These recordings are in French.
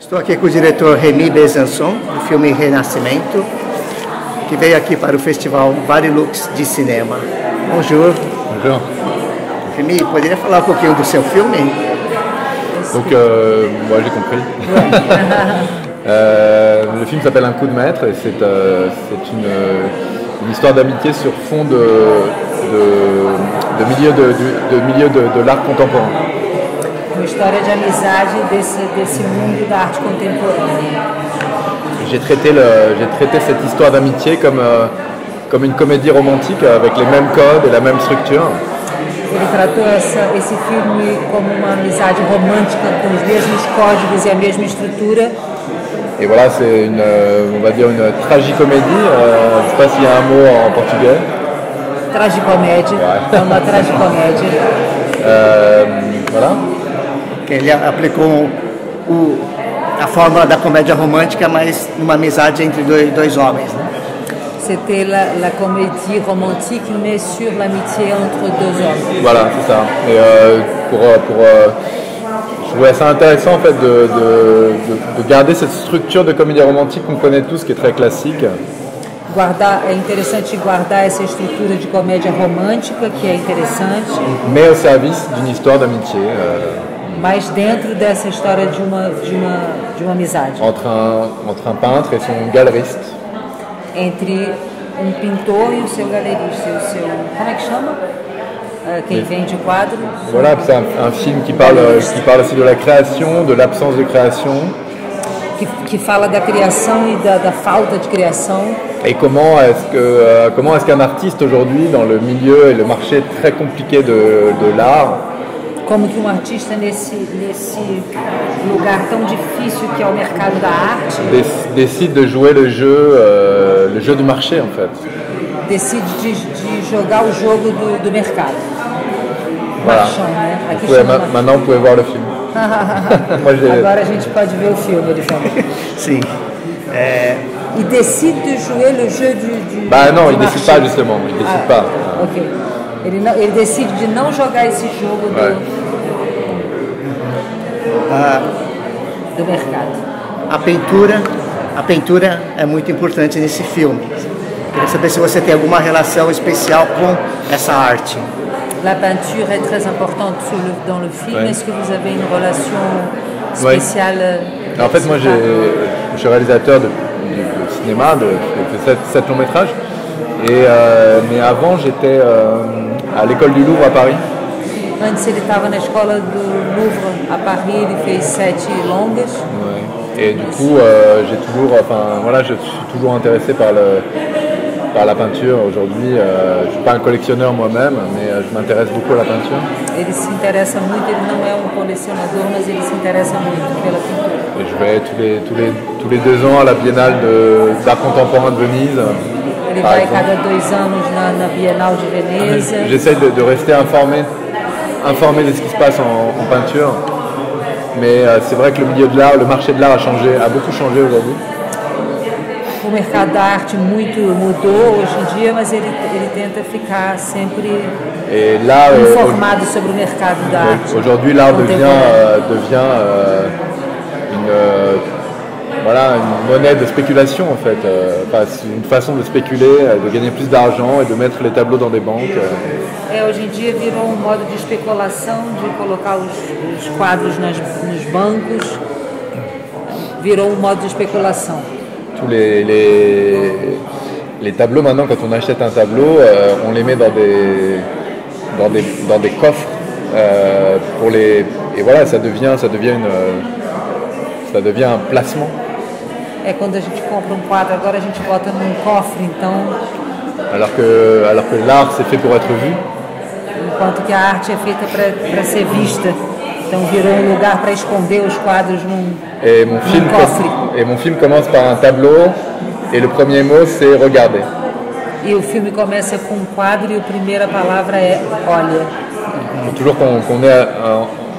Estou aqui com o diretor Rémi Besançon, do filme Renascimento, que veio aqui para o festival Varilux de cinema. Bonjour. Bonjour. Rémi, poderia falar um pouquinho do seu filme? Donc, moi j'ai compris. Le film s'appelle Un coup de maître et c'est une histoire d'amitié sur fond de milieu de l'art contemporain. Uma história de amizade desse mundo da arte contemporânea. J'ai traité cette histoire d'amitié comme une comédie romantique avec les mêmes codes et la même structure. Ele tratou esse filme como uma amizade romântica com os mesmos códigos e a mesma estrutura. Et voilà, c'est on va dire une tragicomédie. Je ne sais pas s'il y a un mot en portugais. Tragicomédia, é uma tragicomédia. Voilà. Ele aplicou a fórmula da comédia romântica, mas numa amizade entre dois homens, né? C'était la comédie romantique, mais sur l'amitié entre deux hommes. Voilà, c'est ça. Et je trouvais ça intéressant en fait de garder cette structure de comédie romantique qu'on connaît tous, qui est très classique. É interessante guardar essa estrutura de comédia romântica, que é interessante. Mais au service d'une histoire d'amitié. Mas dentro dessa história de uma amizade. Entre un peintre et son galeriste. Entre pintor e o seu galerista, como é que chama? Quem vende quadros. Voilà, c'est un film qui parle aussi de la création, de l'absence de création. Que fala da criação e da falta de criação. Et comment est-ce qu'un artiste aujourd'hui, dans le milieu et le marché très compliqué de l'art, como que artista nesse lugar tão difícil que é o mercado da arte décide de jouer le jeu du marché en fait. Decide de jogar o jogo do mercado. Voilà. Marchand, né? Maintenant vous pouvez voir le film. Agora a gente pode ver o filme, ele fala. Sim. E decide de jouer le jeu du Bah non, du il décide marché. pas justement, il décide pas. Ok. Ele decide de não jogar esse jogo do mercado. A pintura é muito importante nesse filme. Queria saber se você tem alguma relação especial com essa arte. La peinture est très importante dans le film. Ouais. Est-ce que vous avez une relation spéciale? Ouais. En fait, moi, je suis réalisateur de cinéma, de 7 longs métrages. Mais avant, j'étais à l'école du Louvre à Paris. Antes ele estava na escola do Louvre à Paris, ele fez 7 longas. Ouais. Et du coup, je suis toujours intéressé par la peinture. Aujourd'hui, je ne suis pas un collectionneur moi-même, mais je m'intéresse beaucoup à la peinture. Ele se interessa muito, ele não é colecionador, mas ele se interessa muito pela pintura. Et je vais tous les 2 ans à la Biennale d'art contemporain de Venise. Ele vai cada 2 anos na Bienal de Veneza. J'essaie de rester informé de ce qui se passe en peinture. Mais c'est vrai que le marché de l'art a beaucoup changé aujourd'hui. O mercado da arte mudou hoje em dia, mas ele tenta ficar sempre informado sobre o mercado da arte. Aujourd'hui, l'art devient une monnaie de spéculation en fait. Une façon de spéculer, de gagner plus d'argent et de mettre les tableaux dans des banques. Hoje em dia virou modo de especulação, de colocar os quadros nos bancos. Virou modo de especulação. Tous les tableaux maintenant, quand on achète un tableau, on les met dans des coffres et voilà, ça devient un placement. Quando a gente compra quadro, agora a gente bota num cofre, então. Alors que l'art c'est fait pour être vu. Enquanto que a arte é feita para ser vista. Então virou lugar para esconder os quadros num cofre. Et mon film commence par un tableau et le premier mot c'est regarder. E o filme começa com quadro e a primeira palavra é olha. Il faut toujours qu'on ait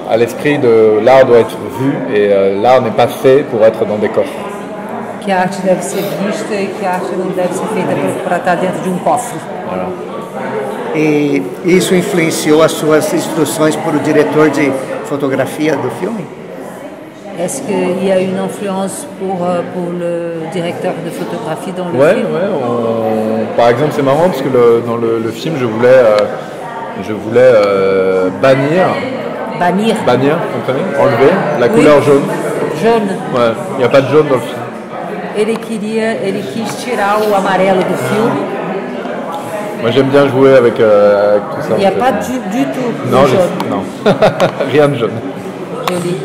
à l'esprit de l'art doit être vu et l'art n'est pas fait pour être dans des coffres. Que a arte deve ser vista e que a arte não deve ser feita para estar dentro de um cofre. Voilà. E isso influenciou as suas instruções para o diretor de fotografia do filme? Est-ce qu'il y a une influence pour le directeur de photographie dans le film? Ouais. Par exemple, c'est marrant parce que dans le film, je voulais bannir, vous comprenez? Enlever la couleur jaune. Jaune. Ouais, il n'y a pas de jaune dans le film. Ele quis tirar o amarelo do filme. Moi j'aime bien jouer avec tout ça. Il n'y a pas du tout de jaune. Non, rien de jaune. Joli.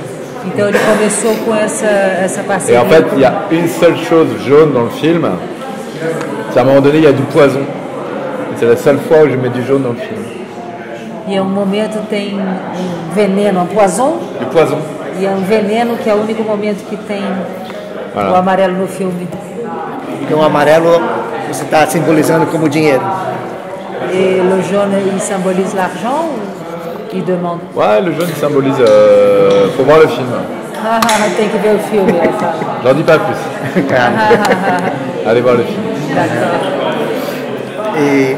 Então ele começou com essa parceria. Et en fait, il y a une seule chose jaune dans le film. C'est à un moment donné, il y a du poison. C'est la seule fois où je mets du jaune dans le film. E um momento tem veneno, um poison. Du poison. E é veneno que é o único momento que tem o amarelo no filme. Então o amarelo você está simbolizando como dinheiro. Et le jaune, il symbolise l'argent ou il demande? Ouais, le jaune il symbolise. Faut voir le film. Tem que ver o filme. J'en dis pas plus. Allez voir le film. D'accord. E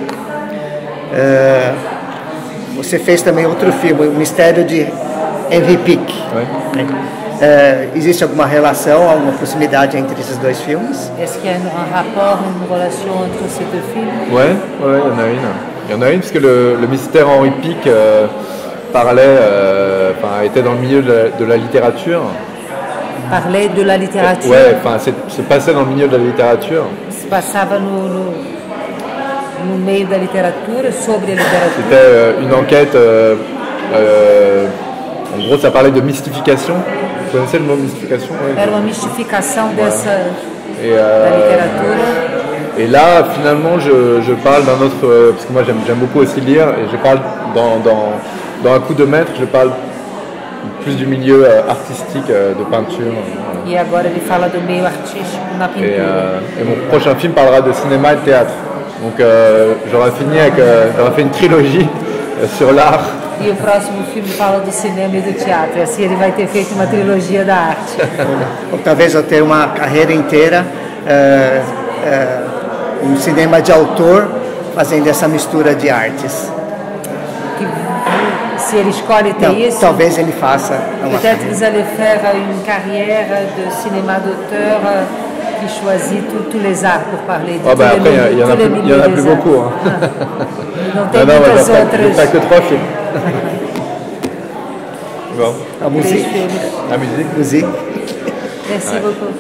você fez também outro filme, O Mistério de Henry Pick. Ouais. Existe alguma relação, alguma proximidade entre esses dois filmes? Est-ce qu'il y a un rapport, une relation entre ces deux films? Ouais, il y en a une. Il y en a une parce que le mystère Henry Pick était dans le milieu de la littérature. Parlait de la littérature? Ouais, se passait dans le milieu de la littérature. Se passava no meio da literatura, sobre a literatura. C'était une enquête, en gros ça parlait de mystification. Vous connaissez le mot mystification? Era uma mistificação da literatura. Et là, finalement, je parle d'un autre... parce que moi, j'aime beaucoup aussi lire, et je parle dans Un coup de maître, je parle plus du milieu artistique, de peinture. E agora ele fala do meio artístico na pintura. Et mon prochain film parlera de cinéma et de théâtre. Donc, j'aurai fait une trilogie sur l'art. E o próximo filme fala do cinema e do teatro. Assim ele vai ter feito uma trilogia da arte. Ou talvez eu tenha uma carreira inteira um cinema de autor fazendo essa mistura de artes. Se ele escolhe ter isso, talvez ele faça. Peut-être vous allez faire une carrière de cinéma d'auteur qui choisit tous les arts pour parler de après, il y en a plus beaucoup. Não tem muitas outras. Pas que 3 films. Bon. A musique. La musique. Musique. Merci beaucoup.